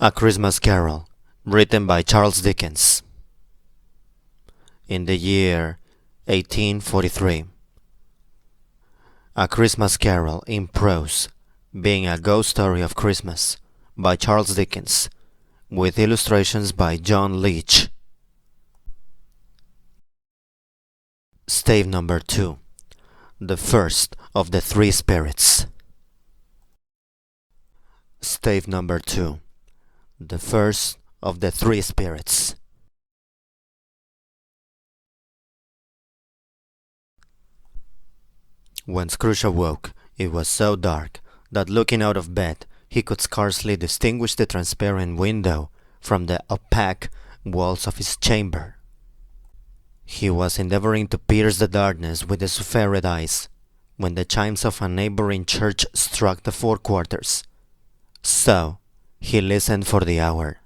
A Christmas Carol, written by Charles Dickens. In the year 1843. A Christmas Carol in prose, being a ghost story of Christmas, by Charles Dickens, with illustrations by John Leech. Stave number 2. The first of the three spirits. Stave number 2. The first of the three spirits. When Scrooge awoke, it was so dark that looking out of bed, he could scarcely distinguish the transparent window from the opaque walls of his chamber. He was endeavoring to pierce the darkness with his ferret eyes, when the chimes of a neighboring church struck the 4 quarters. So, he listened for the hour.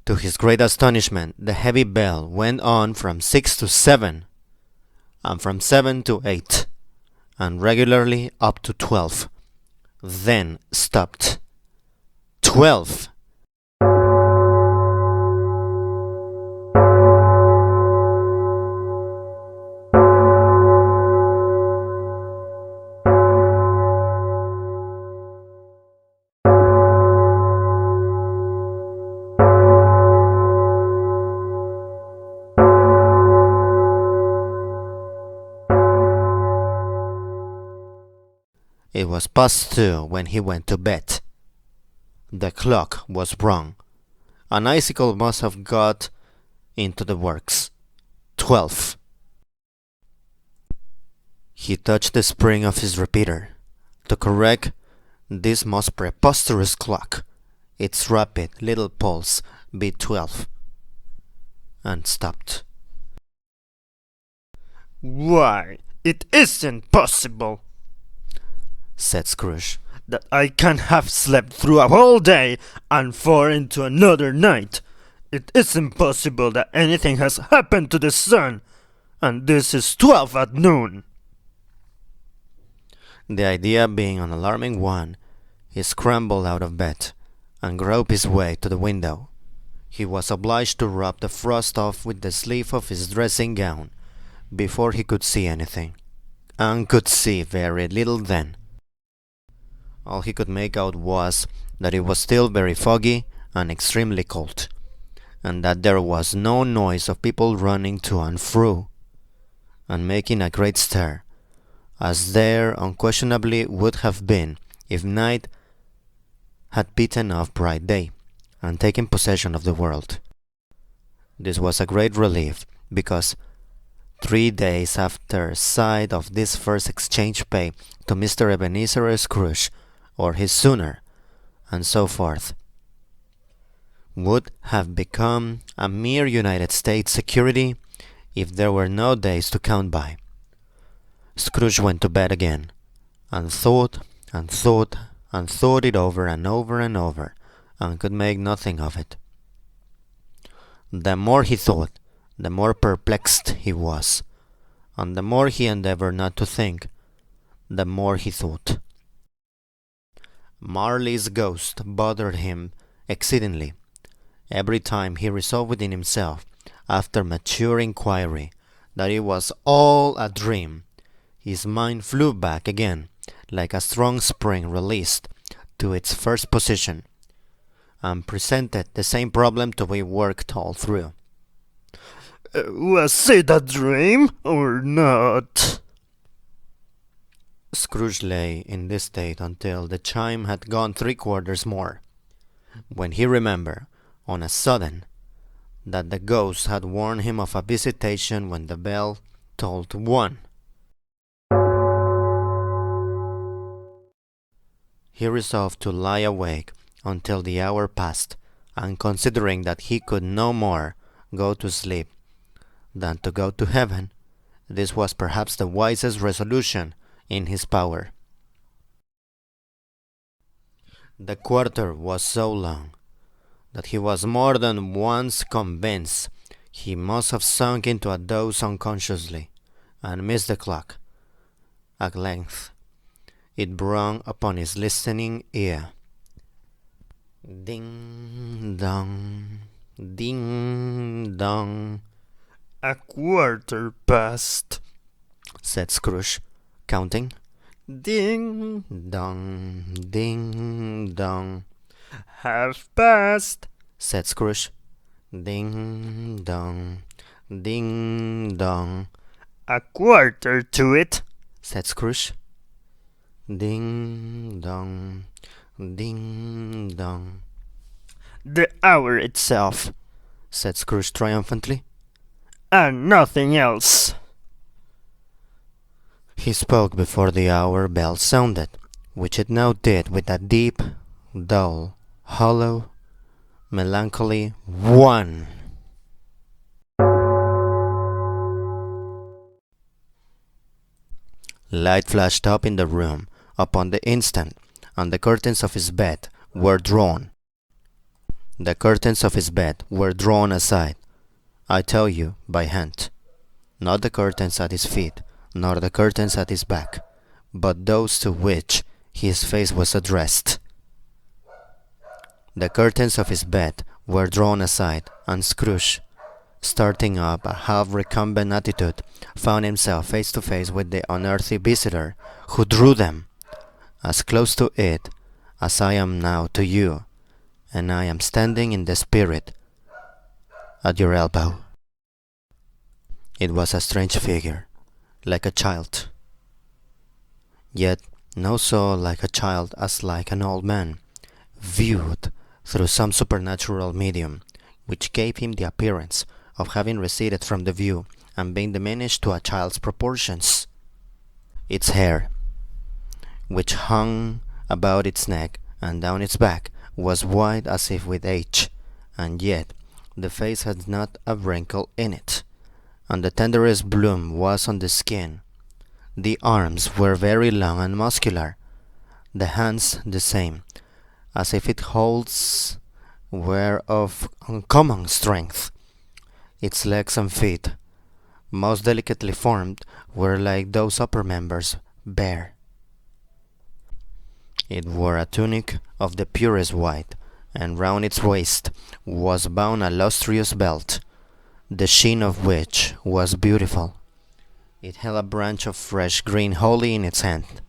To his great astonishment, the heavy bell went on from 6 to 7, and from 7 to 8, and regularly up to 12. Then stopped. 12! It was past 2 when he went to bed. The clock was wrong. An icicle must have got into the works. 12. He touched the spring of his repeater to correct this most preposterous clock. Its rapid little pulse beat 12, and stopped. "Why, it isn't possible," said Scrooge, "that I can have slept through a whole day and far into another night. It isn't possible that anything has happened to the sun, and this is 12 at noon." The idea being an alarming one, he scrambled out of bed and groped his way to the window. He was obliged to rub the frost off with the sleeve of his dressing gown before he could see anything, and could see very little then. All he could make out was that it was still very foggy and extremely cold, and that there was no noise of people running to and fro, and making a great stir, as there unquestionably would have been if night had beaten off bright day, and taken possession of the world. This was a great relief, because 3 days after sight of this first exchange pay to Mr. Ebenezer Scrooge, or his sooner, and so forth, would have become a mere United States security if there were no days to count by. Scrooge went to bed again, and thought and thought and thought it over and over and over, and could make nothing of it. The more he thought, the more perplexed he was, and the more he endeavored not to think, the more he thought. Marley's ghost bothered him exceedingly. Every time he resolved within himself, after mature inquiry, that it was all a dream, his mind flew back again, like a strong spring released, to its first position, and presented the same problem to be worked all through. Was it a dream or not?" Scrooge lay in this state until the chime had gone 3 quarters more, when he remembered, on a sudden, that the ghost had warned him of a visitation when the bell tolled 1. He resolved to lie awake until the hour passed, and considering that he could no more go to sleep than to go to heaven, this was perhaps the wisest resolution in his power. The quarter was so long that he was more than once convinced He must have sunk into a doze unconsciously, and missed the clock. At length, it brung upon his listening ear. Ding dong, ding dong. "A quarter past." Said Scrooge, counting. "Ding." Ding dong. "Half past." Said Scrooge. Ding dong, ding dong. "A quarter to it." Said Scrooge. Ding dong, ding dong. "The hour itself." Said Scrooge triumphantly. "And nothing else." He spoke before the hour bell sounded, which it now did with a deep, dull, hollow, melancholy one. Light flashed up in the room upon the instant, and the curtains of his bed were drawn. The curtains of his bed were drawn aside, I tell you, by hand. Not the curtains at his feet, nor the curtains at his back, but those to which his face was addressed. The curtains of his bed were drawn aside, and Scrooge, starting up a half-recumbent attitude, found himself face to face with the unearthly visitor, who drew them as close to it as I am now to you, and I am standing in the spirit at your elbow. It was a strange figure, like a child, yet no so like a child as like an old man, viewed through some supernatural medium, which gave him the appearance of having receded from the view and being diminished to a child's proportions. Its hair, which hung about its neck and down its back, was white as if with age, and yet the face had not a wrinkle in it, and the tenderest bloom was on the skin. The arms were very long and muscular, the hands the same, as if its holds were of uncommon strength. Its legs and feet, most delicately formed, were like those upper members, bare. It wore a tunic of the purest white, and round its waist was bound a lustrous belt, the sheen of which was beautiful. It held a branch of fresh green holly in its hand,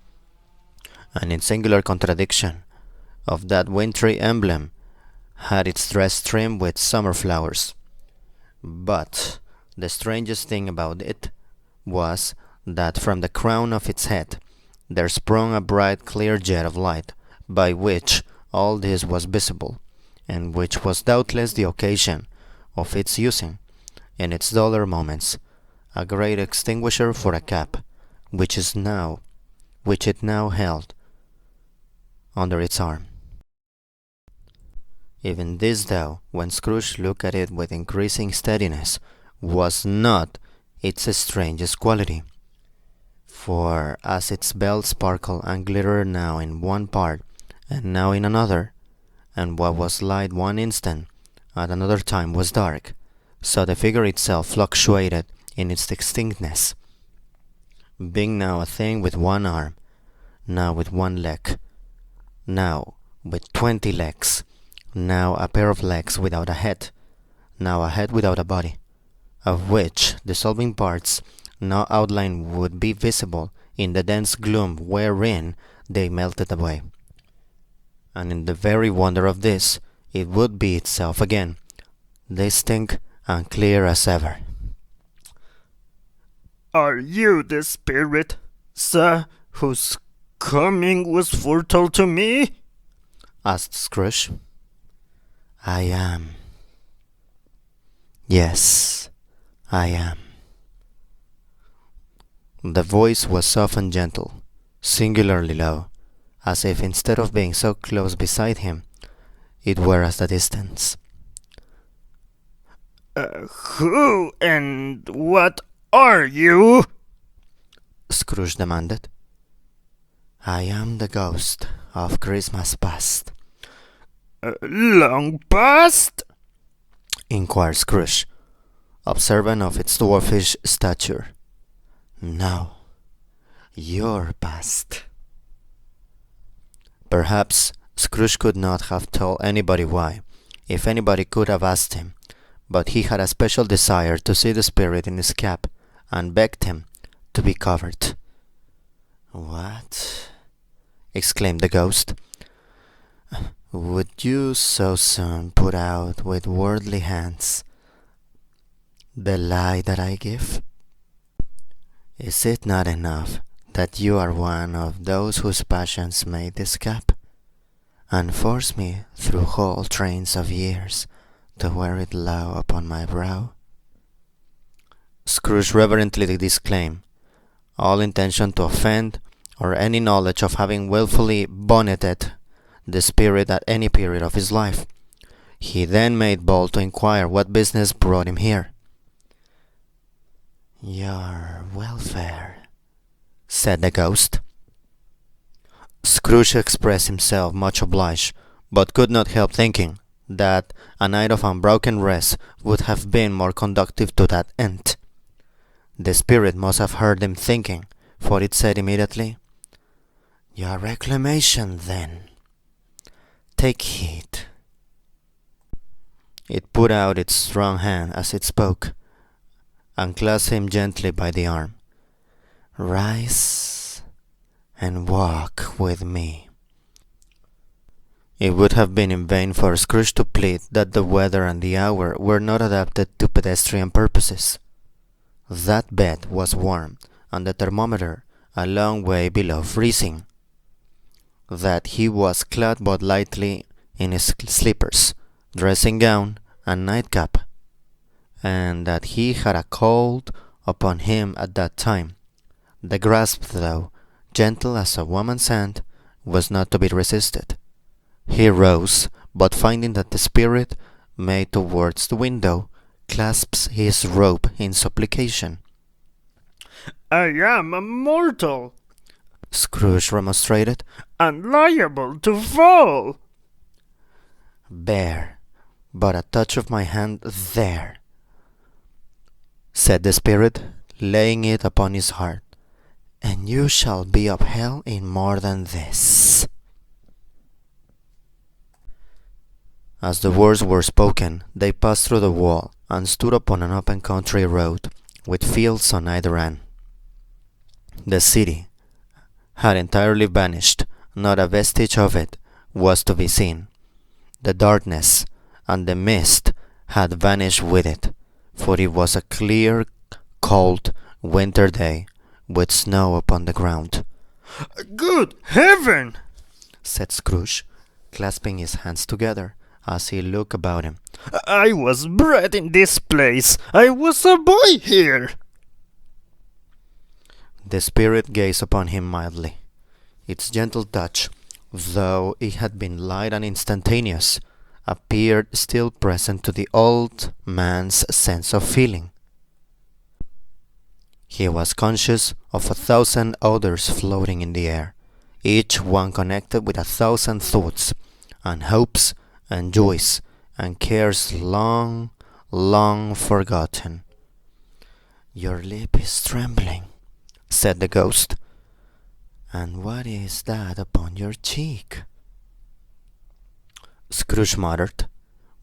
and in singular contradiction of that wintry emblem, had its dress trimmed with summer flowers. But the strangest thing about it was that from the crown of its head there sprung a bright clear jet of light, by which all this was visible, and which was doubtless the occasion of its using, in its duller moments, a great extinguisher for a cap, which it now held under its arm. Even this, though, when Scrooge looked at it with increasing steadiness, was not its strangest quality. For as its belt sparkled and glittered now in one part, and now in another, and what was light one instant, at another time was dark, so the figure itself fluctuated in its distinctness, being now a thing with one arm, now with one leg, now with 20 legs, now a pair of legs without a head, now a head without a body, of which dissolving parts no outline would be visible in the dense gloom wherein they melted away. And in the very wonder of this, it would be itself again, distinct and clear as ever. "Are you the spirit, sir, whose coming was foretold to me?" asked Scrooge. I am. Yes, I am. The voice was soft and gentle, singularly low, as if instead of being so close beside him, it were at a distance. Who and what are you?" Scrooge demanded. I am the ghost of Christmas past, "Long past?" inquired Scrooge. observant of its dwarfish stature. "No, you're past." Perhaps Scrooge could not have told anybody why, if anybody could have asked him, but he had a special desire to see the spirit in his cap, and begged him to be covered. "What?" exclaimed the ghost. "Would you so soon put out with worldly hands the lie that I give? Is it not enough that you are one of those whose passions made this cap, and force me through whole trains of years to wear it low upon my brow?" Scrooge reverently disclaimed all intention to offend, or any knowledge of having wilfully bonneted the spirit at any period of his life. He then made bold to inquire what business brought him here. "Your welfare," said the ghost. Scrooge expressed himself much obliged, but could not help thinking that a night of unbroken rest would have been more conducive to that end. The spirit must have heard him thinking, for it said immediately, "Your reclamation, then. Take heed." It put out its strong hand as it spoke, and clasped him gently by the arm. "Rise and walk with me." It would have been in vain for Scrooge to plead that the weather and the hour were not adapted to pedestrian purposes. That bed was warm, and the thermometer a long way below freezing. That he was clad but lightly in his slippers, dressing gown, and nightcap, and that he had a cold upon him at that time. The grasp, though gentle as a woman's hand, was not to be resisted. He rose, but finding that the spirit made towards the window, clasps his robe in supplication. "I am a mortal," Scrooge remonstrated. "and liable to fall." "Bear but a touch of my hand there," said the spirit, laying it upon his heart, "and you shall be upheld in more than this." As the words were spoken, they passed through the wall, and stood upon an open country road, with fields on either hand. The city had entirely vanished, not a vestige of it was to be seen. The darkness and the mist had vanished with it, for it was a clear, cold winter day, with snow upon the ground. "Good heaven!" said Scrooge, clasping his hands together as he looked about him. "I was bred in this place. I was a boy here." The spirit gazed upon him mildly. Its gentle touch, though it had been light and instantaneous, appeared still present to the old man's sense of feeling. He was conscious of 1,000 odors floating in the air, each one connected with 1,000 thoughts, and hopes, and joys, and cares long, long forgotten. "Your lip is trembling," said the ghost. "And what is that upon your cheek?" Scrooge muttered,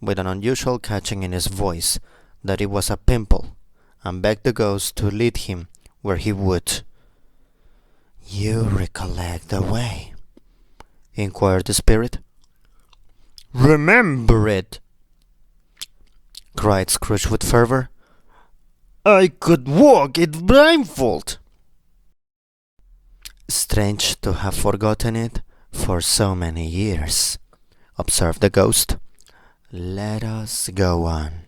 with an unusual catching in his voice, that it was a pimple, and begged the ghost to lead him where he would. "You recollect the way?" inquired the spirit. "Remember it!" cried Scrooge with fervor. "I could walk it blindfold." "Strange to have forgotten it for so many years," observed the ghost. "Let us go on."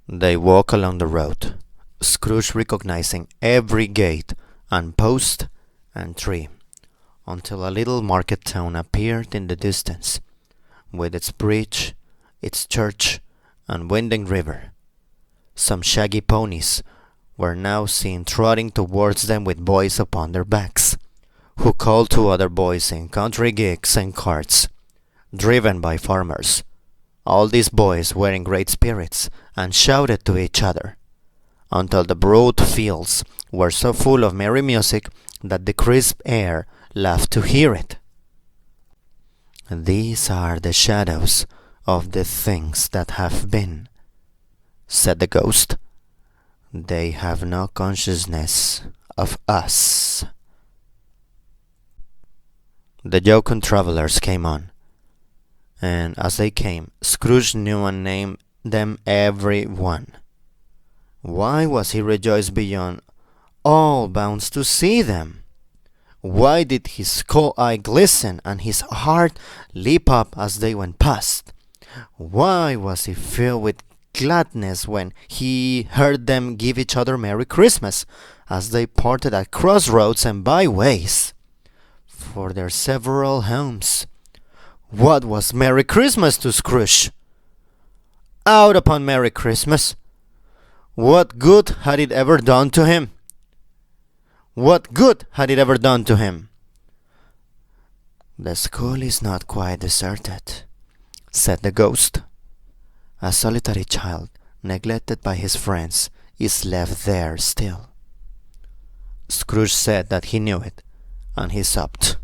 They walked along the road, Scrooge recognizing every gate and post and tree, until a little market town appeared in the distance, with its bridge, its church, and winding river. Some shaggy ponies were now seen trotting towards them with boys upon their backs, who called to other boys in country gigs and carts, driven by farmers, All these boys were in great spirits and shouted to each other, until the broad fields were so full of merry music that the crisp air laughed to hear it. "These are the shadows of the things that have been," said the ghost. "They have no consciousness of us." The jocund travelers came on, and as they came, Scrooge knew and named them every one. Why was he rejoiced beyond all bounds to see them? Why did his skull eye glisten and his heart leap up as they went past? Why was he filled with gladness when he heard them give each other Merry Christmas as they parted at crossroads and byways for their several homes? What was Merry Christmas to Scrooge? Out upon Merry Christmas! What good had it ever done to him? What good had it ever done to him? "The school is not quite deserted," said the ghost. "A solitary child, neglected by his friends, is left there still." Scrooge said that he knew it, and he sobbed.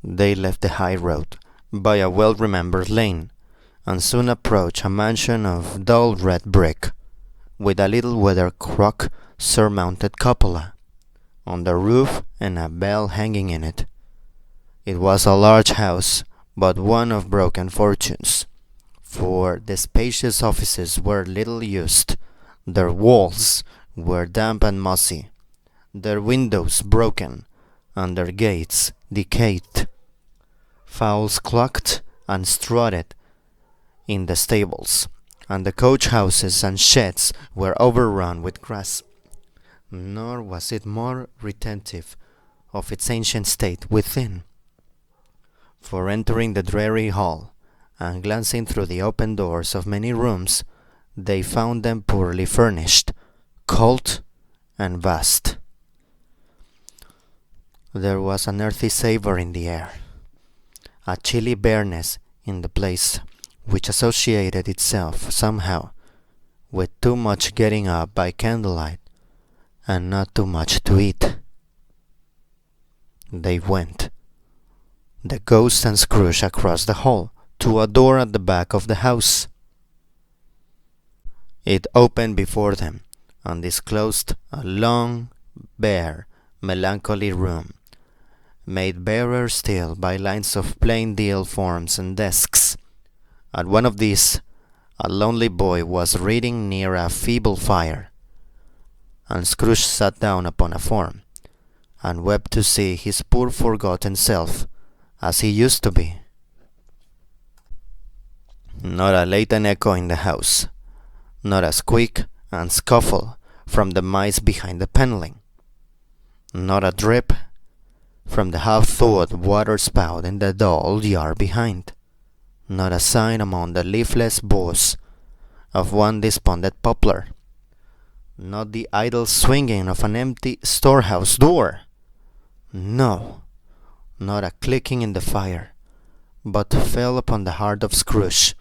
They left the high road by a well-remembered lane, and soon approached a mansion of dull red brick, with a little weather-cock surmounted cupola on the roof and a bell hanging in it. It was a large house, but one of broken fortunes, for the spacious offices were little used, their walls were damp and mossy, their windows broken, and their gates decayed. Fowls clucked and strutted in the stables, and the coach houses and sheds were overrun with grass. Nor was it more retentive of its ancient state within, for entering the dreary hall, and glancing through the open doors of many rooms, they found them poorly furnished, cold, and vast. There was an earthy savour in the air, a chilly bareness in the place, which associated itself somehow with too much getting up by candlelight and not too much to eat. They went, the ghost and Scrooge, across the hall to a door at the back of the house. It opened before them and disclosed a long, bare, melancholy room, made barer still by lines of plain deal forms and desks. At one of these, a lonely boy was reading near a feeble fire, and Scrooge sat down upon a form, and wept to see his poor forgotten self as he used to be. Not a latent echo in the house, not a squeak and scuffle from the mice behind the paneling, not a drip from the half-thawed water spout in the dull yard behind, not a sign among the leafless boughs of one despondent poplar, not the idle swinging of an empty storehouse door. No, not a clicking in the fire, but fell upon the heart of Scrooge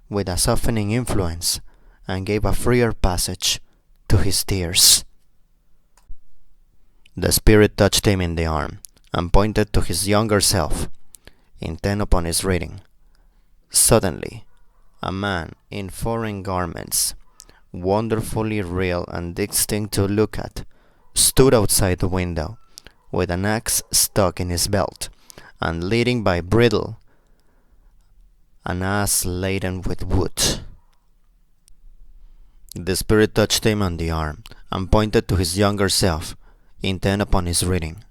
with a softening influence, and gave a freer passage to his tears. The spirit touched him in the arm, and pointed to his younger self, intent upon his reading. Suddenly, a man in foreign garments, wonderfully real and distinct to look at, stood outside the window, with an axe stuck in his belt, and leading by bridle an ass laden with wood. The spirit touched him on the arm, and pointed to his younger self, intent upon his reading.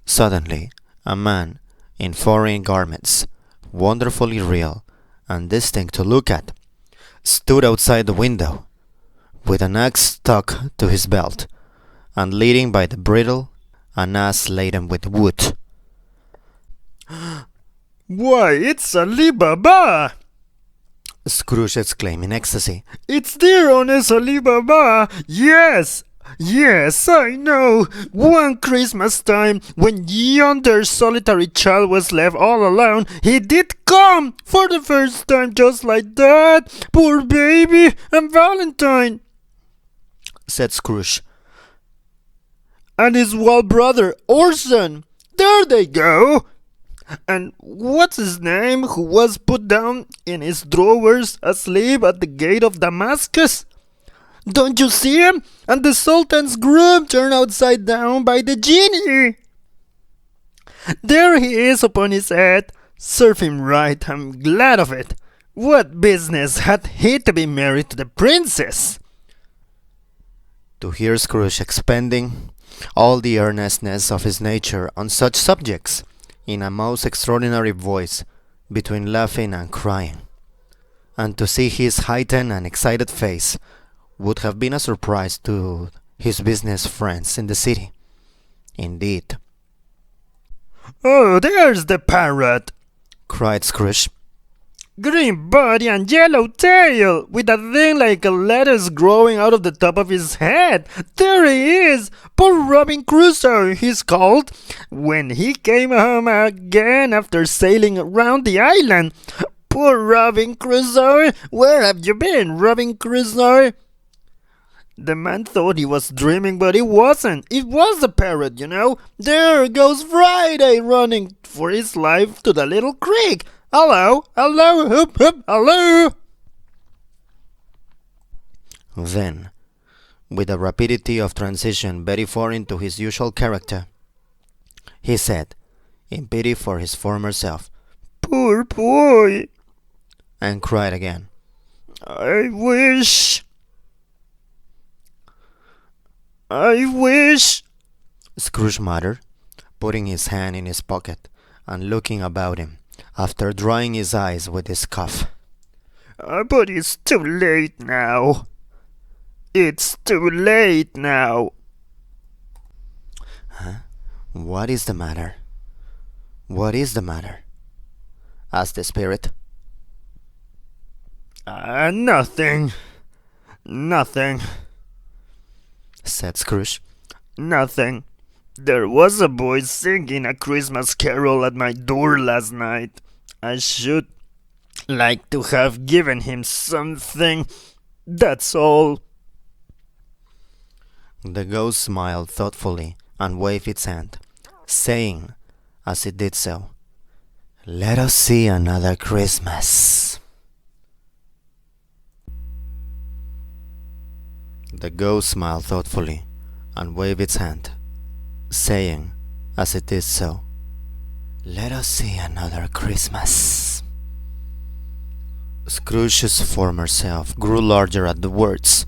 Suddenly, a man in foreign garments, wonderfully real and distinct to look at, stood outside the window, with an axe stuck to his belt, and leading by the bridle an ass laden with wood. "Why, it's Ali Baba!" Scrooge exclaimed in ecstasy. "It's dear honest Ali Baba! Yes! Yes, I know. One Christmas time, when yonder solitary child was left all alone, he did come for the first time just like that. Poor baby and Valentine, said Scrooge. and his wild brother Orson. There they go. And what's his name who was put down in his drawers asleep at the gate of Damascus? Don't you see him? And the Sultan's groom turned upside down by the genie. There he is upon his head. Serve him right, I'm glad of it. What business had he to be married to the princess? To hear Scrooge expending all the earnestness of his nature on such subjects, in a most extraordinary voice, between laughing and crying, and to see his heightened and excited face, would have been a surprise to his business friends in the city. Indeed. Oh, there's the parrot! Cried Scrooge. Green body and yellow tail, with a thing like a lettuce growing out of the top of his head. There he is! Poor Robin Crusoe, he's called, when he came home again after sailing around the island. Poor Robin Crusoe! Where have you been, Robin Crusoe? The man thought he was dreaming, but he wasn't. It was the parrot, you know. There goes Friday running for his life to the little creek. Hello, hello, hoop, hoop, hello. Then, with a rapidity of transition very foreign to his usual character, he said, in pity for his former self, Poor boy. And cried again, I wish, Scrooge muttered, putting his hand in his pocket and looking about him, after drying his eyes with his cuff. But it's too late now. It's too late now. What is the matter? What is the matter? Asked the spirit. Nothing. Nothing. Said Scrooge. Nothing. There was a boy singing a Christmas carol at my door last night. I should like to have given him something. That's all. The ghost smiled thoughtfully and waved its hand, saying, as it did so, Let us see another Christmas. The ghost smiled thoughtfully and waved its hand, saying, as it did so, Let us see another Christmas. Scrooge's former self grew larger at the words,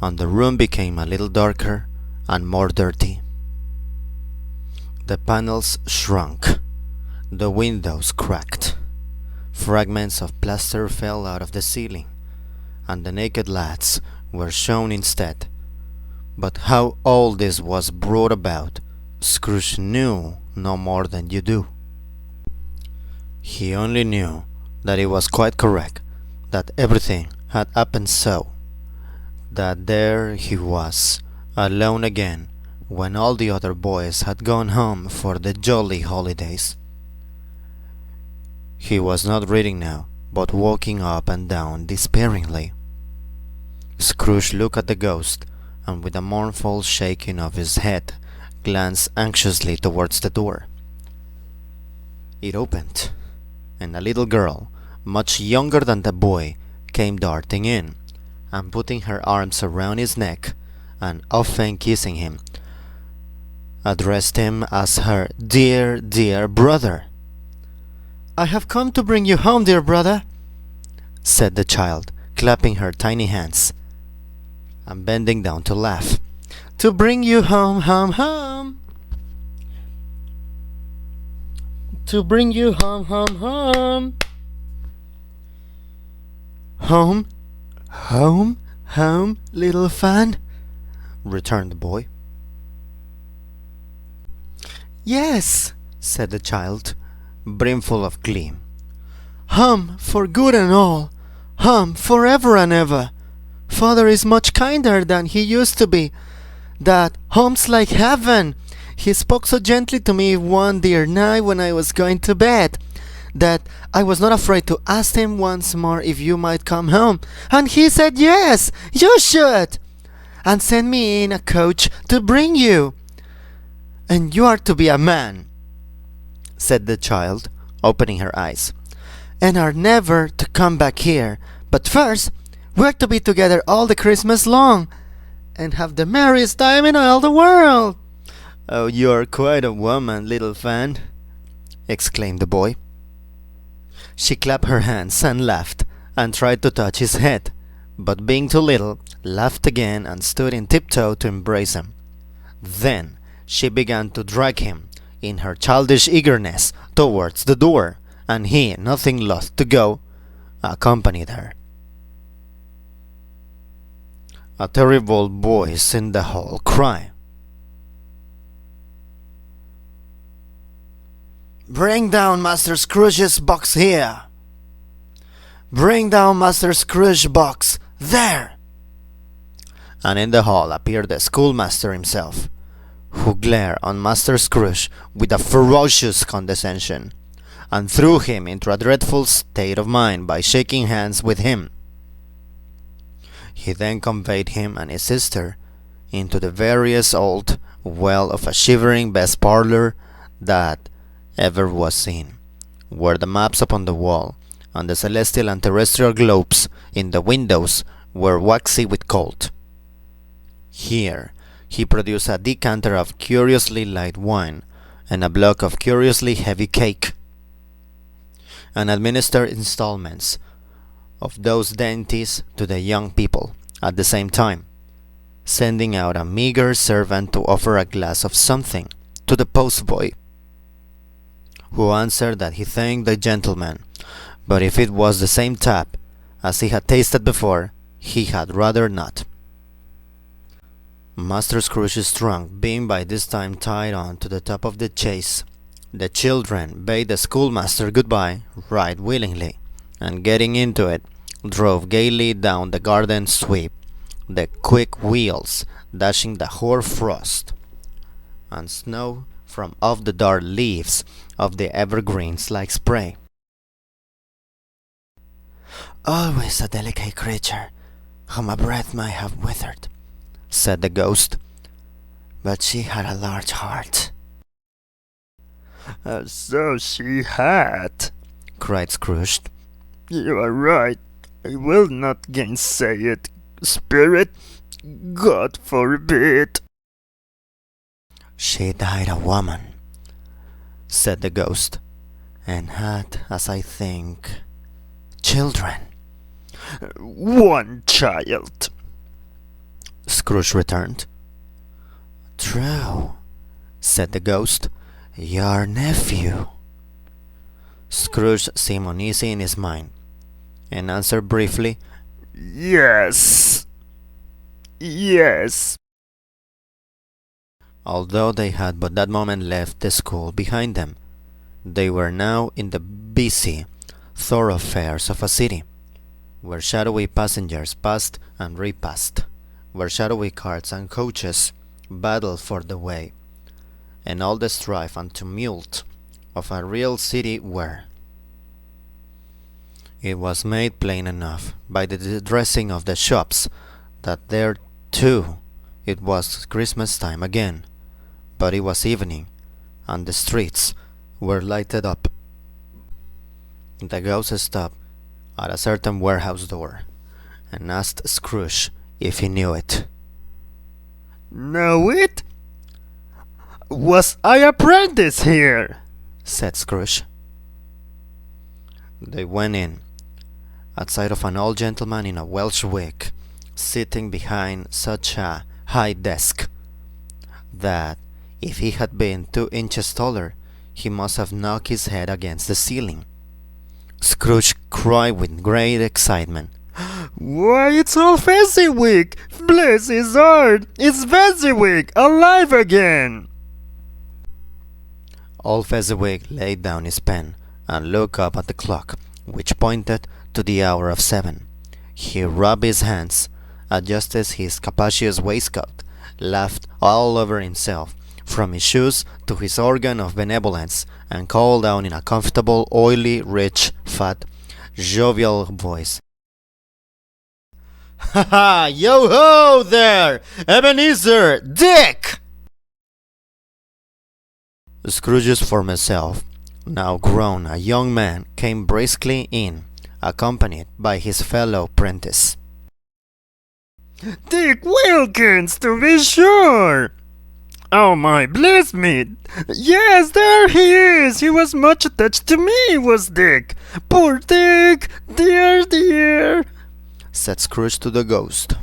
and the room became a little darker and more dirty. The panels shrunk, the windows cracked, fragments of plaster fell out of the ceiling, and the naked lads were shown instead. But how all this was brought about, Scrooge knew no more than you do. He only knew that it was quite correct, that everything had happened so, that there he was, alone again, when all the other boys had gone home for the jolly holidays. He was not reading now, but walking up and down despairingly. Scrooge looked at the ghost, and with a mournful shaking of his head, glanced anxiously towards the door. It opened, and a little girl, much younger than the boy, came darting in, and putting her arms around his neck, and often kissing him, addressed him as her dear, dear brother. I have come to bring you home, dear brother, said the child, clapping her tiny hands, and bending down to laugh. To bring you home, home, home. To bring you home, home, home. Home, home, home, little fan, returned the boy. Yes, said the child, brimful of glee. Home for good and all, home forever and ever. Father is much kinder than he used to be. that home's like heaven. He spoke so gently to me one dear night when I was going to bed, that I was not afraid to ask him once more if you might come home. And he said, yes, you should, and sent me in a coach to bring you. And you are to be a man, said the child, opening her eyes, and are never to come back here. But first, we're to be together all the Christmas long, and have the merriest time in all the world. Oh, you're quite a woman, little Fan, exclaimed the boy. She clapped her hands and laughed, and tried to touch his head, but being too little, laughed again and stood in tiptoe to embrace him. Then she began to drag him, in her childish eagerness, towards the door, and he, nothing loth to go, accompanied her. A terrible voice in the hall cried, "Bring down Master Scrooge's box here! Bring down Master Scrooge's box there!" And in the hall appeared the schoolmaster himself, who glared on Master Scrooge with a ferocious condescension, and threw him into a dreadful state of mind by shaking hands with him. He then conveyed him and his sister into the various old well of a shivering best parlour that ever was seen, where the maps upon the wall and the celestial and terrestrial globes in the windows were waxy with cold. Here he produced a decanter of curiously light wine and a block of curiously heavy cake, and administered installments of those dainties to the young people at the same time, sending out a meagre servant to offer a glass of something to the postboy, who answered that he thanked the gentleman, but if it was the same tap as he had tasted before, he had rather not. Master Scrooge's trunk being by this time tied on to the top of the chaise, the children bade the schoolmaster good-bye right willingly, and getting into it, drove gaily down the garden sweep, the quick wheels dashing the hoar frost and snow from off the dark leaves of the evergreens like spray. "Always a delicate creature, whom a breath might have withered," said the ghost, "but she had a large heart." So she had, cried Scrooge. "You are right. I will not gainsay it. Spirit, God forbid." "She died a woman," said the ghost, "and had, as I think, children." "One child," Scrooge returned. "True," said the ghost. "Your nephew." Scrooge seemed uneasy in his mind, and answered briefly, "Yes. Yes." Although they had but that moment left the school behind them, they were now in the busy thoroughfares of a city, where shadowy passengers passed and repassed, where shadowy carts and coaches battled for the way, and all the strife and tumult of a real city were. It was made plain enough by the dressing of the shops that there too it was Christmas time again, but it was evening, and the streets were lighted up. The ghost stopped at a certain warehouse door, and asked Scrooge if he knew it. "Know it? Was I apprentice here?" said Scrooge. They went in, at sight of an old gentleman in a Welsh wig, sitting behind such a high desk, that if he had been 2 inches taller, he must have knocked his head against the ceiling. Scrooge cried with great excitement, "Why, it's old Fezziwig! Bless his heart! It's Fezziwig, alive again!" Old Fezziwig laid down his pen and looked up at the clock, which pointed to the hour of 7. He rubbed his hands, adjusted his capacious waistcoat, laughed all over himself, from his shoes to his organ of benevolence, and called down in a comfortable, oily, rich, fat, jovial voice, "Ha ha! Yo ho there! Ebenezer! Dick!" Scrooge's former self, now grown a young man, came briskly in, accompanied by his fellow prentice. Dick Wilkins, to be sure! Oh my, bless me! Yes, there he is! He was much attached to me, was Dick! Poor Dick! Dear, dear! Said Scrooge to the ghost.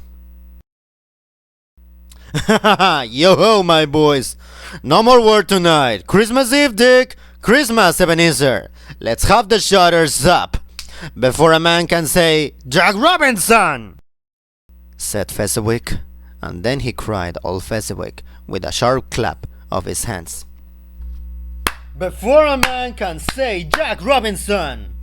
"Ha ha ha! Yo ho, my boys! No more war tonight! Christmas Eve, Dick! Christmas, Ebenezer! Let's have the shutters up before a man can say, 'Jack Robinson!'" said Fezziwig, and then he cried all Fezziwig with a sharp clap of his hands. "Before a man can say, 'Jack Robinson!'"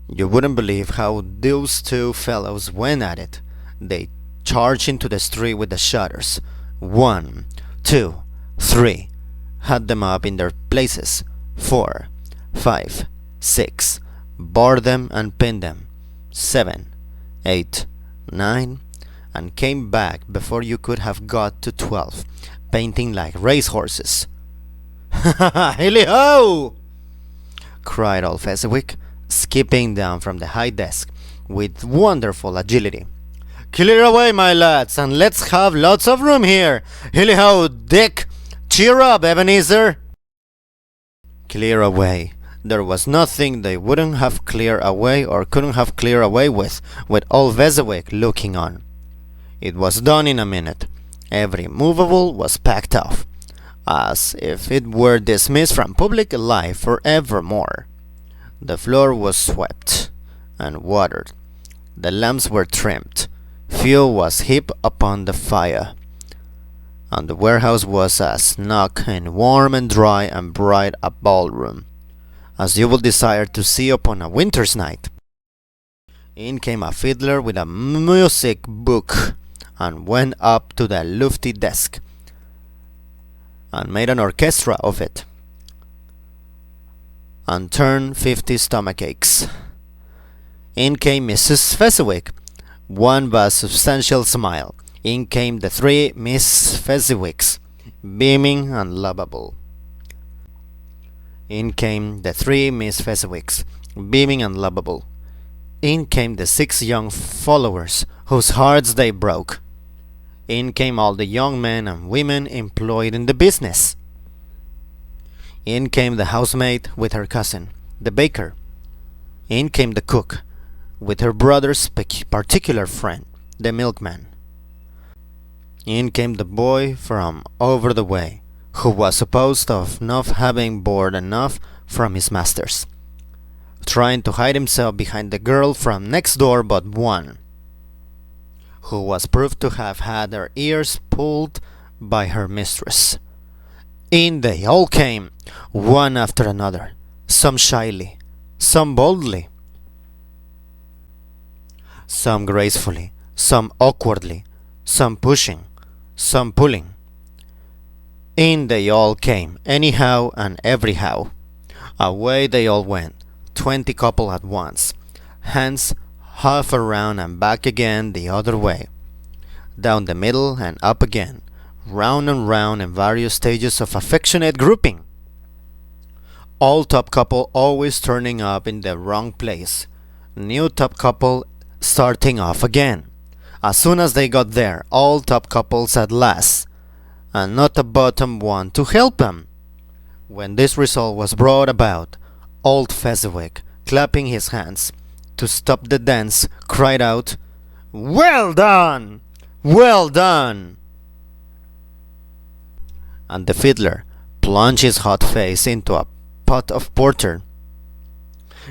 You wouldn't believe how those two fellows went at it. They charged into the street with the shutters. 1, 2, 3. Had them up in their places. 4, 5, 6. Barred them and pinned them. 7, 8, 9. And came back before you could have got to 12, painting like racehorses. "Ha ha ha! Hilly-ho!" cried old Fezziwig, skipping down from the high desk with wonderful agility. "Clear away, my lads, and let's have lots of room here. Hilly-ho, Dick! Cheer up, Ebenezer!" Clear away. There was nothing they wouldn't have cleared away or couldn't have cleared away with old Fezziwig looking on. It was done in a minute. Every movable was packed off, as if it were dismissed from public life forevermore. The floor was swept and watered. The lamps were trimmed. Fuel was heaped upon the fire. And the warehouse was as snug and warm and dry and bright a ballroom as you would desire to see upon a winter's night. In came a fiddler with a music book and went up to the lofty desk and made an orchestra of it and turned 50 stomachaches. In came Mrs. Fezziwig, one vast substantial smile. In came the 3 Miss Fezziwigs, beaming and lovable. In came the 3 Miss Fezziwigs, beaming and lovable. In came the 6 young followers, whose hearts they broke. In came all the young men and women employed in the business. In came the housemaid with her cousin, the baker. In came the cook, with her brother's particular friend, the milkman. In came the boy from over the way, who was supposed of not having bored enough from his masters, trying to hide himself behind the girl from next door but one, who was proved to have had her ears pulled by her mistress. In they all came, one after another, some shyly, some boldly, some gracefully, some awkwardly, some pushing, some pulling. In they all came, anyhow and everyhow. Away they all went, 20 couple at once, hands half around and back again the other way, down the middle and up again, round and round in various stages of affectionate grouping. All top couple always turning up in the wrong place, new top couple starting off again. As soon as they got there, all top couples at last, and not a bottom one to help them. When this result was brought about, old Fezziwig, clapping his hands to stop the dance, cried out, "Well done! Well done!" And the fiddler plunged his hot face into a pot of porter,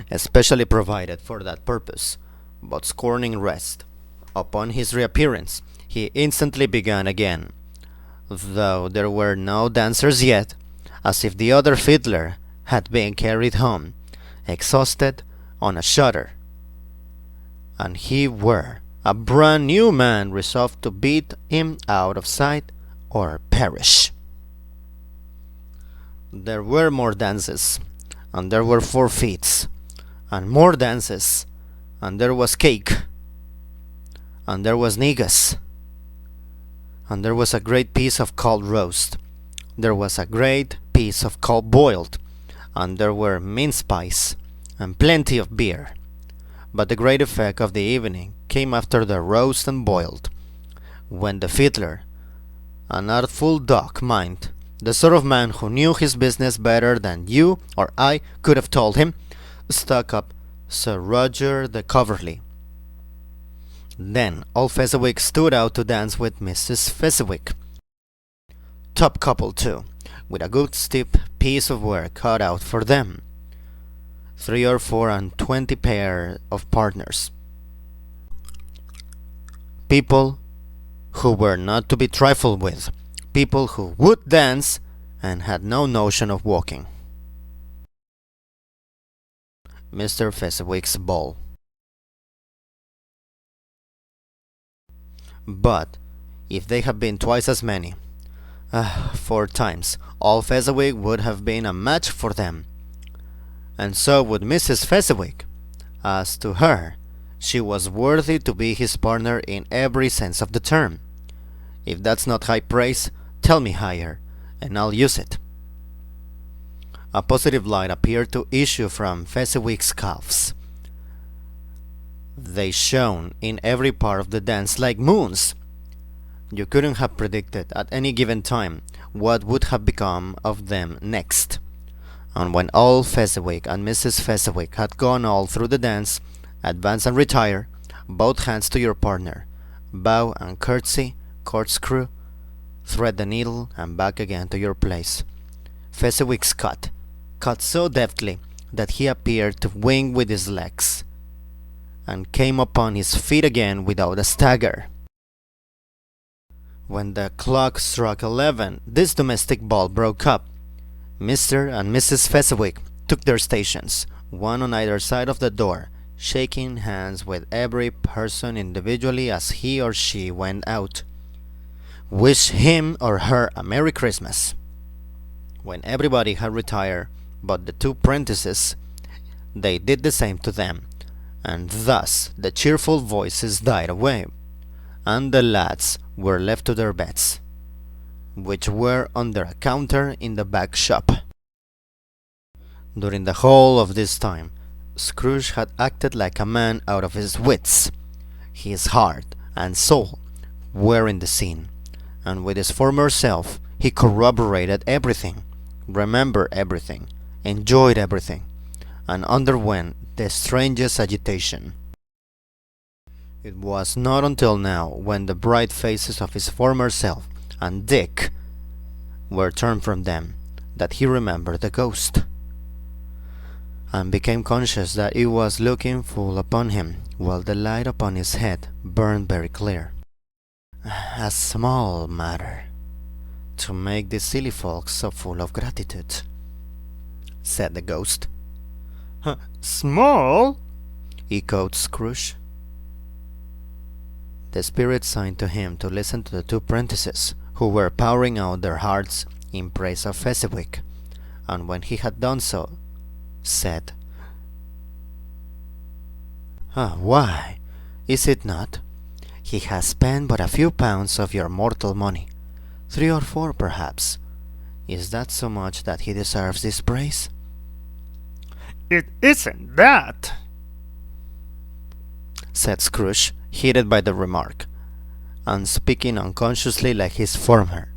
especially provided for that purpose, but scorning rest. Upon his reappearance, he instantly began again, though there were no dancers yet, as if the other fiddler had been carried home, exhausted, on a shutter, and he were a brand new man resolved to beat him out of sight or perish. There were more dances, and there were forfeits, and more dances, and there was cake, and there was negus, and there was a great piece of cold roast, there was a great piece of cold boiled, and there were mince pies, and plenty of beer. But the great effect of the evening came after the roast and boiled, when the fiddler, an artful dog, mind, the sort of man who knew his business better than you or I could have told him, stuck up Sir Roger de Coverley. Then old Fezziwig stood out to dance with Mrs. Fezziwig. Top couple too, with a good steep piece of work cut out for them. 3 or 4 and 20 pair of partners. People who were not to be trifled with. People who would dance and had no notion of walking. Mr. Fezziwig's ball. But if they had been twice as many, 4 times, all Fezziwig would have been a match for them, and so would Mrs. Fezziwig. As to her, she was worthy to be his partner in every sense of the term. If that's not high praise, tell me higher, and I'll use it. A positive light appeared to issue from Fezziwig's calves. They shone in every part of the dance like moons. You couldn't have predicted at any given time what would have become of them next. And when old Fezziwig and Mrs. Fezziwig had gone all through the dance, advance and retire, both hands to your partner, bow and curtsy, corkscrew, thread the needle, and back again to your place. Fezziwig's cut so deftly that he appeared to wing with his legs, and came upon his feet again without a stagger. When the clock struck 11, this domestic ball broke up. Mr. and Mrs. Fezziwig took their stations, one on either side of the door, shaking hands with every person individually as he or she went out. Wish him or her a Merry Christmas. When everybody had retired but the 2 prentices, they did the same to them, and thus the cheerful voices died away, and the lads were left to their beds, which were under a counter in the back shop. During the whole of this time, Scrooge had acted like a man out of his wits. His heart and soul were in the scene, and with his former self he corroborated everything, remembered everything, enjoyed everything, and underwent the strangest agitation. It was not until now, when the bright faces of his former self and Dick were turned from them, that he remembered the ghost, and became conscious that it was looking full upon him, while the light upon his head burned very clear. A small matter to make these silly folks so full of gratitude, said the ghost. Small? Echoed Scrooge. The spirit signed to him to listen to the 2 prentices, who were pouring out their hearts in praise of Fezziwig, and when he had done so, said, Why, is it not? He has spent but a few pounds of your mortal money, 3 or 4 perhaps. Is that so much that he deserves this praise? It isn't that, said Scrooge, heated by the remark, and speaking unconsciously like his former,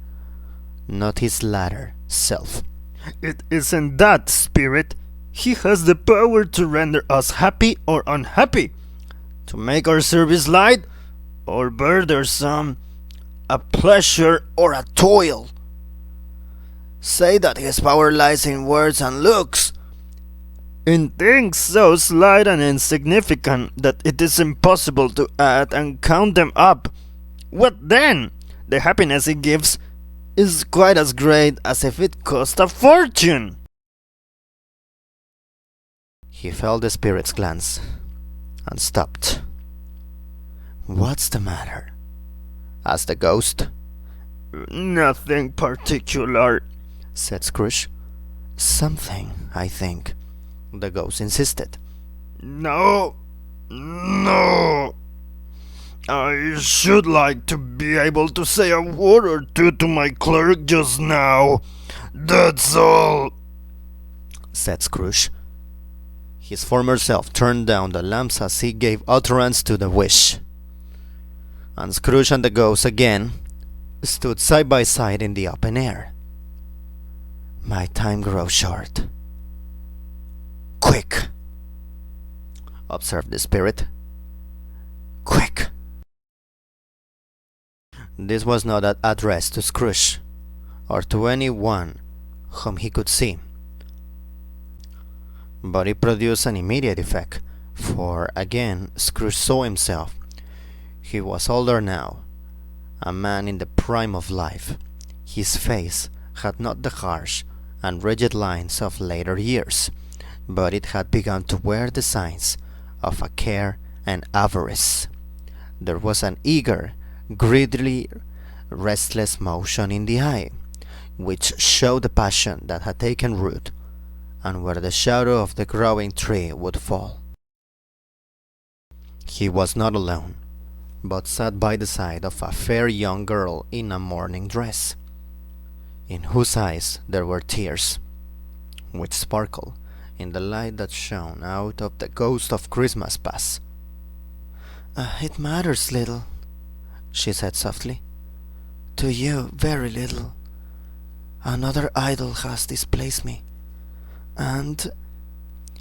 not his latter, self. It isn't that, Spirit. He has the power to render us happy or unhappy, to make our service light or burdensome, a pleasure or a toil. Say that his power lies in words and looks, in things so slight and insignificant that it is impossible to add and count them up. What then? The happiness it gives is quite as great as if it cost a fortune. He felt the spirit's glance, and stopped. "What's the matter?" asked the ghost. "Nothing particular," said Scrooge. "Something, I think," the ghost insisted. "No, no. I should like to be able to say a word or two to my clerk just now. That's all," said Scrooge. His former self turned down the lamps as he gave utterance to the wish. And Scrooge and the ghost again stood side by side in the open air. "My time grows short." "Quick," observed the spirit. "Quick." This was not addressed to Scrooge, or to any one whom he could see, but it produced an immediate effect, for again Scrooge saw himself. He was older now, a man in the prime of life. His face had not the harsh and rigid lines of later years, but it had begun to wear the signs of a care and avarice. There was an eager, greedily restless motion in the eye, which showed the passion that had taken root, and where the shadow of the growing tree would fall. He was not alone, but sat by the side of a fair young girl in a morning dress, in whose eyes there were tears, which sparkled in the light that shone out of the ghost of Christmas past. "It matters little," she said softly. "To you, very little. Another idol has displaced me, and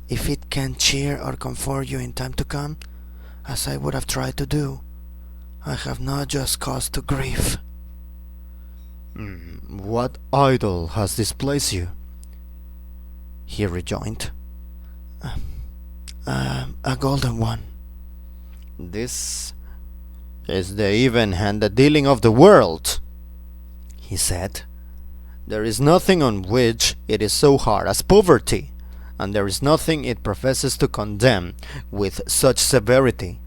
if it can cheer or comfort you in time to come, as I would have tried to do, I have not just cause to grieve." "What idol has displaced you?" he rejoined. A golden one." "This is the even-handed dealing of the world," he said. "There is nothing on which it is so hard as poverty, and there is nothing it professes to condemn with such severity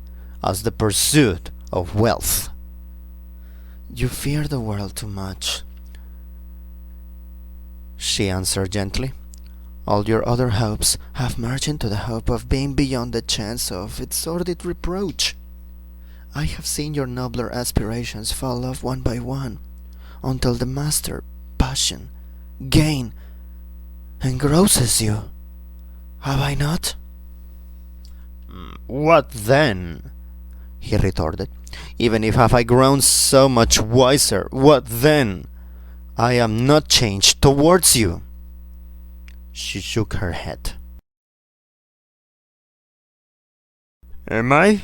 as the pursuit of wealth." "You fear the world too much," she answered gently. "All your other hopes have merged into the hope of being beyond the chance of its sordid reproach. I have seen your nobler aspirations fall off one by one, until the master passion, gain, engrosses you. Have I not?" "What then?" he retorted. "Even if have I grown so much wiser, what then? I am not changed towards you." She shook her head. "Am I?"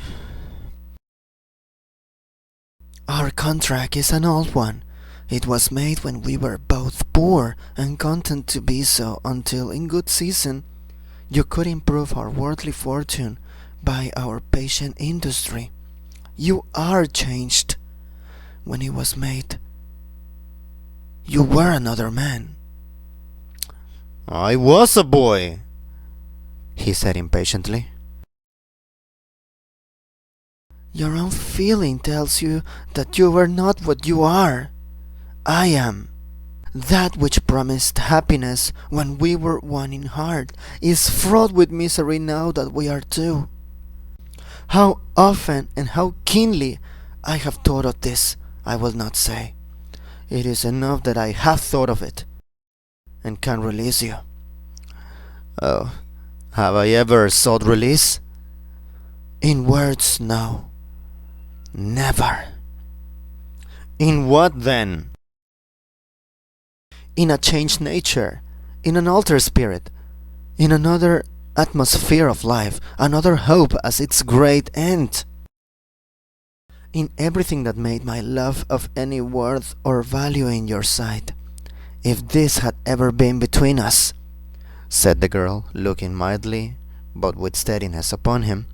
"Our contract is an old one. It was made when we were both poor and content to be so until in good season you could improve our worldly fortune by our patient industry. You are changed. When it was made, you were another man." "I was a boy," he said impatiently. "Your own feeling tells you that you were not what you are. I am. That which promised happiness when we were one in heart is fraught with misery now that we are two. How often and how keenly I have thought of this, I will not say. It is enough that I have thought of it, and can release you." "Oh, have I ever sought release?" "In words, no. Never." "In what then?" "In a changed nature, in an altered spirit, in another atmosphere of life, another hope as its great end. In everything that made my love of any worth or value in your sight. If this had ever been between us," said the girl, looking mildly but with steadiness upon him,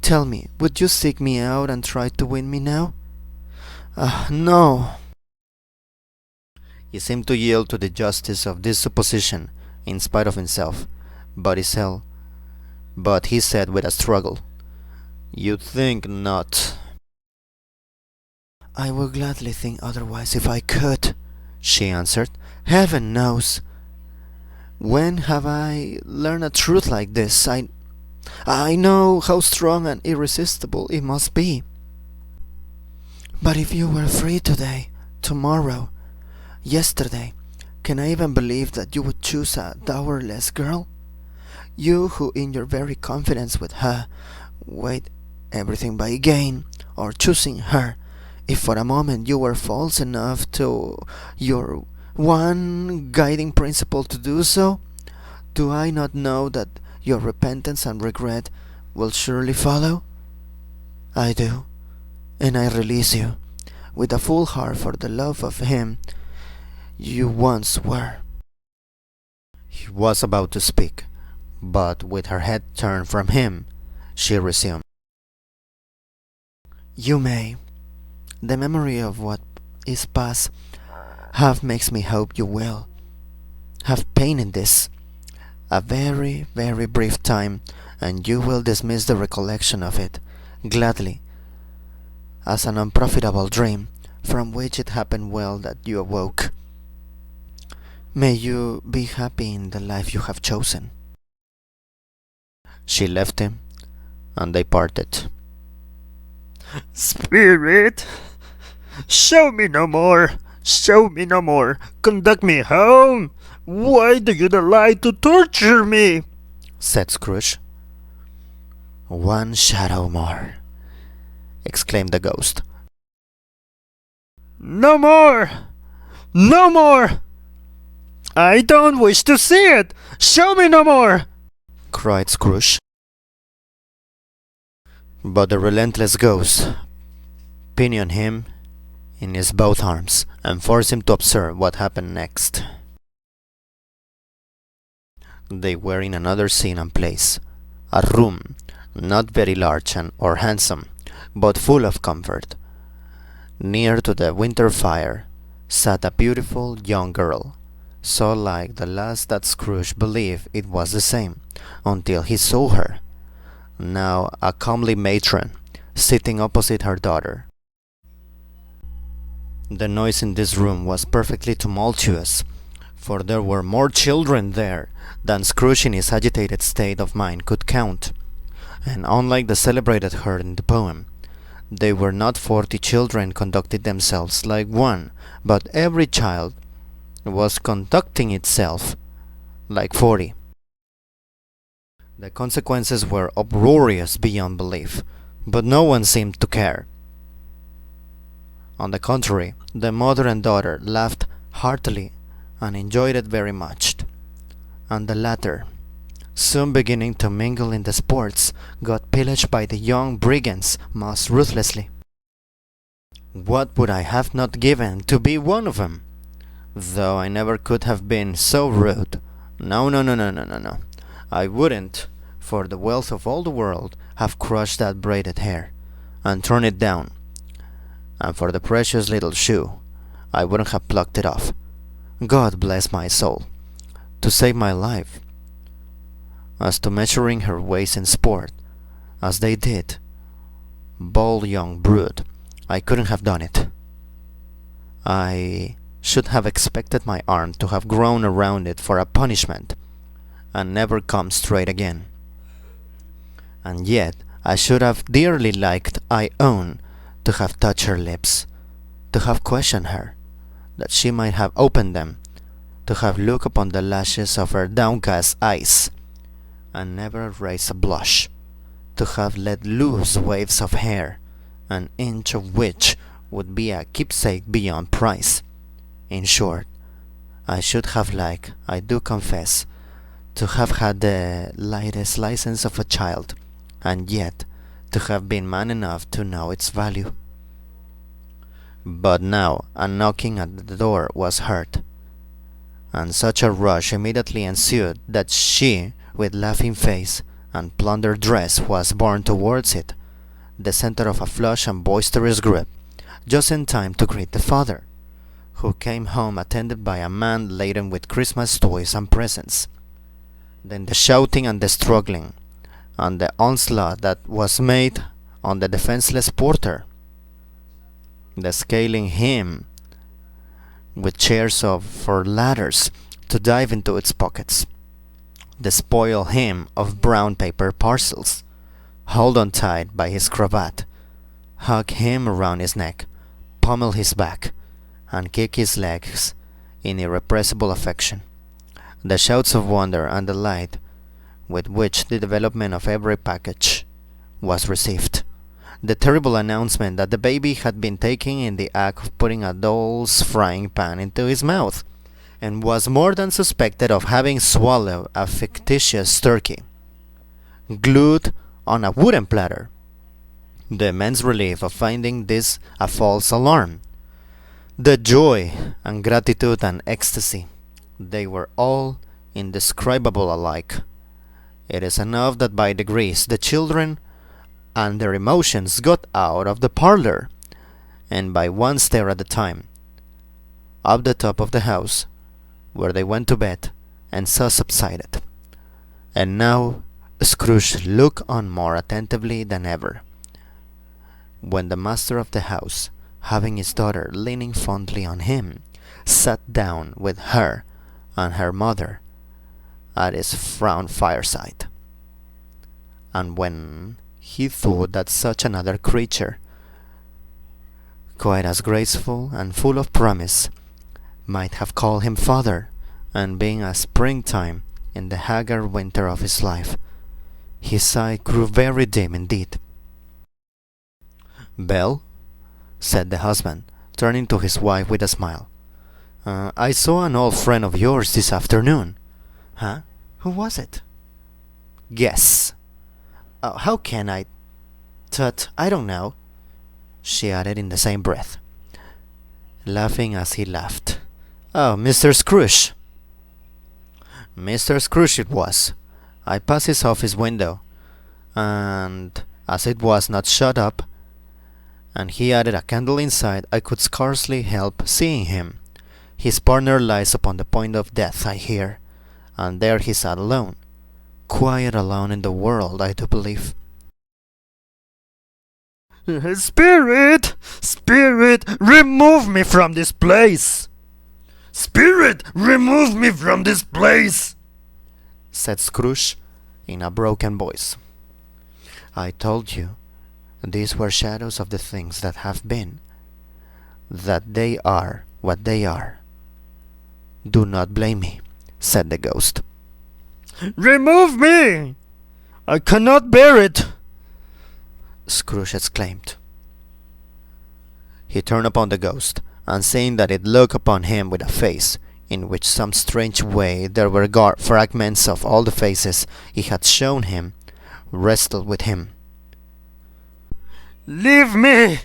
"tell me, would you seek me out and try to win me now?" "No." He seemed to yield to the justice of this supposition in spite of himself, but he said with a struggle, "You think not." I would gladly think otherwise if I could, she answered. Heaven knows. When have I learned a truth like this? I know how strong and irresistible it must be. But if you were free today, tomorrow, yesterday, can I even believe that you would choose a dowerless girl? You who in your very confidence with her weighed everything by gain, or choosing her, if for a moment you were false enough to your one guiding principle to do so, do I not know that your repentance and regret will surely follow? I do, and I release you, with a full heart for the love of him you once were. He was about to speak, but with her head turned from him, she resumed. You may. The memory of what is past half makes me hope you will have pain in this. A very, very brief time, and you will dismiss the recollection of it gladly as an unprofitable dream from which it happened well that you awoke. May you be happy in the life you have chosen. She left him, and they parted. Spirit, show me no more, show me no more, conduct me home. Why do you delight to torture me? Said Scrooge. One shadow more, exclaimed the ghost. No more! No more! I don't wish to see it! Show me no more! Cried Scrooge. But the relentless ghost pinioned him in his both arms and forced him to observe what happened next. They were in another scene and place, a room not very large or handsome, but full of comfort. Near to the winter fire sat a beautiful young girl, so like the last that Scrooge believed it was the same, until he saw her, now a comely matron, sitting opposite her daughter. The noise in this room was perfectly tumultuous, for there were more children there than Scrooge in his agitated state of mind could count, and unlike the celebrated herd in the poem, they were not 40 children conducting themselves like one, but every child was conducting itself like 40. The consequences were uproarious beyond belief, but no one seemed to care. On the contrary, the mother and daughter laughed heartily and enjoyed it very much, and the latter, soon beginning to mingle in the sports, got pillaged by the young brigands most ruthlessly. What would I have not given to be one of them? Though I never could have been so rude. No. I wouldn't, for the wealth of all the world, have crushed that braided hair and torn it down, and for the precious little shoe, I wouldn't have plucked it off. God bless my soul, to save my life. As to measuring her waist in sport, as they did, bold young brood, I couldn't have done it. I should have expected my arm to have grown around it for a punishment, and never come straight again. And yet I should have dearly liked, I own, to have touched her lips, to have questioned her, that she might have opened them, to have looked upon the lashes of her downcast eyes, and never raised a blush, to have let loose waves of hair, an inch of which would be a keepsake beyond price. In short, I should have liked, I do confess, to have had the lightest license of a child, and yet to have been man enough to know its value. But now a knocking at the door was heard, and such a rush immediately ensued that she, with laughing face and plundered dress, was borne towards it, the center of a flushed and boisterous group, just in time to greet the father, who came home attended by a man laden with Christmas toys and presents. Then the shouting and the struggling, and the onslaught that was made on the defenseless porter. the scaling him with chairs for ladders to dive into its pockets, despoil him of brown paper parcels, hold on tight by his cravat, hug him around his neck, pummel his back, and kick his legs in irrepressible affection. The shouts of wonder and delight with which the development of every package was received. The terrible announcement that the baby had been taken in the act of putting a doll's frying pan into his mouth, and was more than suspected of having swallowed a fictitious turkey, glued on a wooden platter. The immense relief of finding this a false alarm. The joy and gratitude and ecstasy, they were all indescribable alike. It is enough that by degrees the children and their emotions got out of the parlor, and by one stair at a time, up the top of the house, where they went to bed, and so subsided. And now Scrooge looked on more attentively than ever, when the master of the house, having his daughter leaning fondly on him, sat down with her and her mother at his front fireside. And when he thought that such another creature, quite as graceful and full of promise, might have called him father, and been a springtime in the haggard winter of his life, his sight grew very dim indeed. "Belle," said the husband, turning to his wife with a smile, "I saw an old friend of yours this afternoon." "Huh? Who was it?" "Guess." "How can I? Tut, I don't know," she added in the same breath, laughing as he laughed. "Oh, Mr. Scrooge." Mr. Scrooge it was. I passed his office window, and as it was not shut up, and he had a candle inside, I could scarcely help seeing him. His partner lies upon the point of death, I hear, and there he sat alone, quite alone in the world, I do believe. "Spirit! Spirit! Remove me from this place! Spirit! Remove me from this place!" said Scrooge in a broken voice. "I told you these were shadows of the things that have been, that they are what they are. Do not blame me," said the ghost. "Remove me! I cannot bear it!" Scrooge exclaimed. He turned upon the ghost, and seeing that it looked upon him with a face in which some strange way there were fragments of all the faces he had shown him, wrestled with him. "Leave me!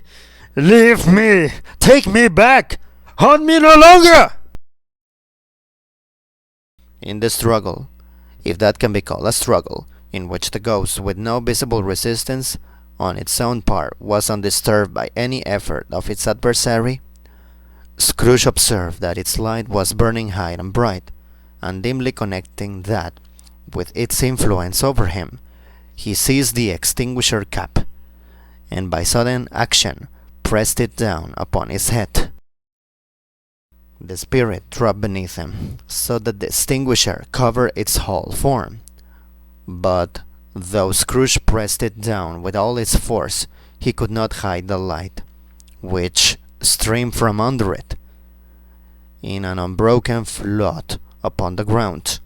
Leave me! Take me back! Haunt me no longer!" In the struggle, if that can be called a struggle, in which the ghost, with no visible resistance on its own part, was undisturbed by any effort of its adversary, Scrooge observed that its light was burning high and bright, and dimly connecting that with its influence over him, he seized the extinguisher cap, and by sudden action pressed it down upon his head. The spirit dropped beneath him, so that the extinguisher covered its whole form. But though Scrooge pressed it down with all its force, he could not hide the light, which streamed from under it in an unbroken flood upon the ground.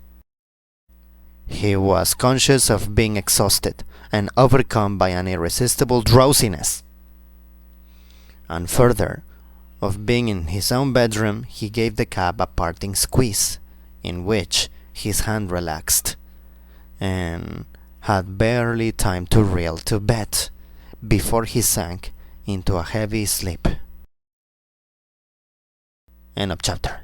He was conscious of being exhausted and overcome by an irresistible drowsiness. And further, of being in his own bedroom, he gave the cap a parting squeeze, in which his hand relaxed, and had barely time to reel to bed before he sank into a heavy sleep. End of chapter.